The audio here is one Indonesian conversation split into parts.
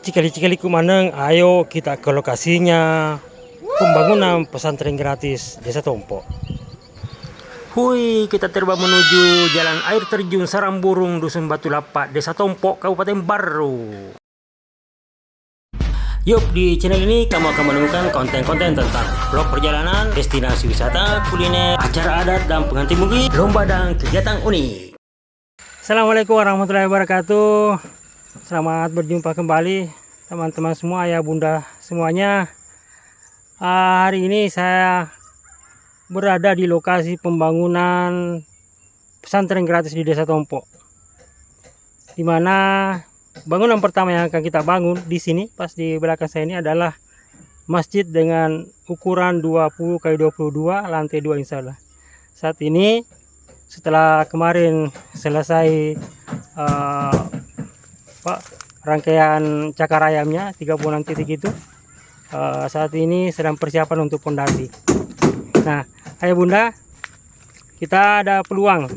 Cikali-cikali kumaneng, ayo kita ke lokasinya. Pembangunan pesantren gratis Desa Tompo. Hui, kita terbang menuju jalan air terjun Sarang-Burung, Dusun Batu Lapak, Desa Tompo, Kabupaten Baru. Yuk, di channel ini kamu akan menemukan konten-konten tentang vlog perjalanan, destinasi wisata, kuliner, acara adat dan pengantin mungil, lomba dan kegiatan unik. Assalamualaikum warahmatullahi wabarakatuh. Selamat berjumpa kembali teman-teman semua, ayah bunda semuanya. Hari ini saya berada di lokasi pembangunan pesantren gratis di Desa Tompo, dimana bangunan pertama yang akan kita bangun di sini, pas di belakang saya ini adalah masjid dengan ukuran 20 x 22 lantai 2 insya Allah. Saat ini setelah kemarin selesai rangkaian cakar ayamnya 36 titik itu, saat ini sedang persiapan untuk pondasi. Nah, ayah bunda, kita ada peluang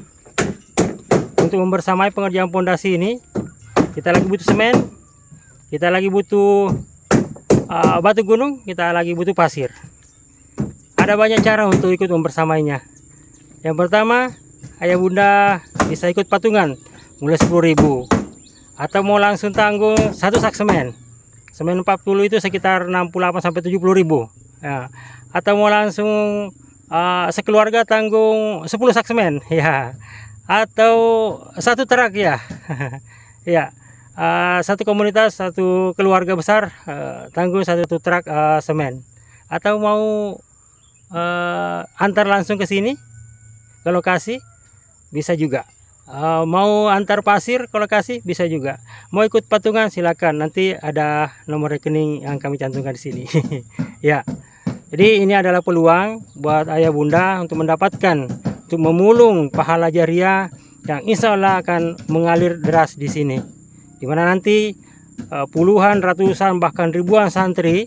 untuk membersamai pengerjaan pondasi ini. Kita lagi butuh semen, kita lagi butuh batu gunung, kita lagi butuh pasir. Ada banyak cara untuk ikut membersamainya. Yang pertama, ayah bunda bisa ikut patungan mulai 10.000, atau mau langsung tanggung satu sak semen. Semen 40 itu sekitar 68 sampai 70.000. Ya. Atau mau langsung sekeluarga tanggung 10 sak semen, ya. Atau satu truk, ya. Ya. Satu komunitas, satu keluarga besar tanggung satu truk semen. Atau mau antar langsung ke sini ke lokasi bisa juga. Mau antar pasir ke lokasi bisa juga. Mau ikut patungan silakan, nanti ada nomor rekening yang kami cantumkan di sini. Ya. Jadi ini adalah peluang buat ayah bunda untuk mendapatkan, untuk memulung pahala jariah yang insya Allah akan mengalir deras di sini. Dimana nanti puluhan, ratusan, bahkan ribuan santri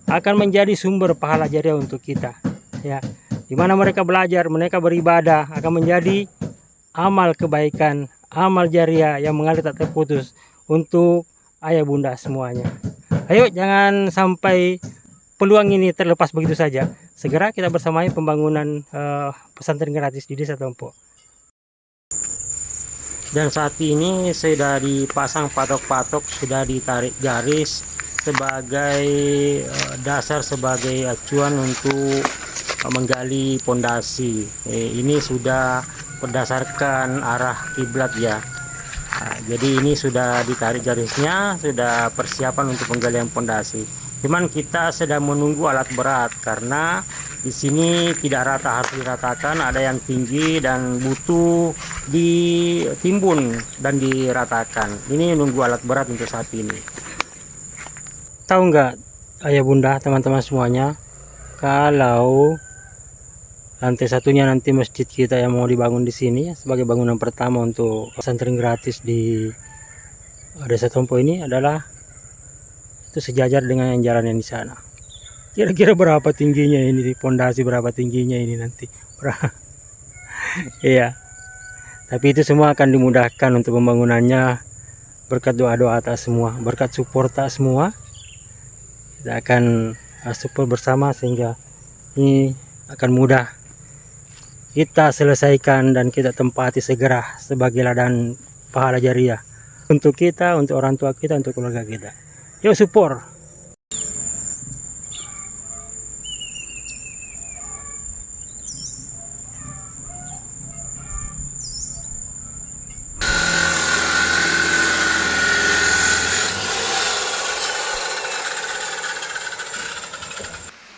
akan menjadi sumber pahala jariah untuk kita. Ya. Dimana mereka belajar, mereka beribadah, akan menjadi amal kebaikan, amal jariah yang mengalir tak terputus untuk ayah bunda semuanya. Ayo, jangan sampai peluang ini terlepas begitu saja. Segera kita bersamai pembangunan pesantren gratis di Desa Tompo. Dan saat ini sudah dipasang patok-patok, sudah ditarik garis sebagai dasar, sebagai acuan untuk menggali pondasi. Ini sudah berdasarkan arah kiblat, ya. Nah, jadi ini sudah ditarik garisnya, sudah persiapan untuk penggalian pondasi. Cuman kita sedang menunggu alat berat karena di sini tidak rata, harus diratakan. Ada yang tinggi dan butuh ditimbun dan diratakan. Ini nunggu alat berat untuk saat ini. Tahu nggak ayah bunda, teman-teman semuanya, kalau lantai satunya nanti masjid kita yang mau dibangun di sini sebagai bangunan pertama untuk pesantren gratis di Desa Tompo ini adalah itu sejajar dengan yang jalan yang di sana. Kira-kira berapa tingginya ini, di pondasi berapa tingginya ini nanti? Iya. Tapi itu semua akan dimudahkan untuk pembangunannya berkat doa-doa atas semua, berkat support tak semua. Kita akan support bersama sehingga ini akan mudah kita selesaikan dan kita tempati segera sebagai ladang pahala jariah untuk kita, untuk orang tua kita, untuk keluarga kita. Yuk support.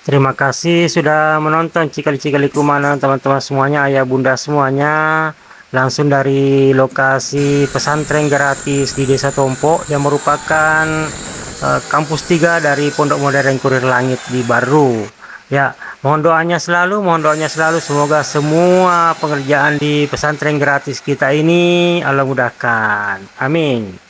Terima kasih sudah menonton Cikali-Cikali Kumanang, teman-teman semuanya, ayah bunda semuanya. Langsung dari lokasi pesantren gratis di Desa Tompo yang merupakan kampus 3 dari Pondok Modern Kurir Langit di Baru. Ya, mohon doanya selalu, semoga semua pengerjaan di pesantren gratis kita ini Allah mudahkan. Amin.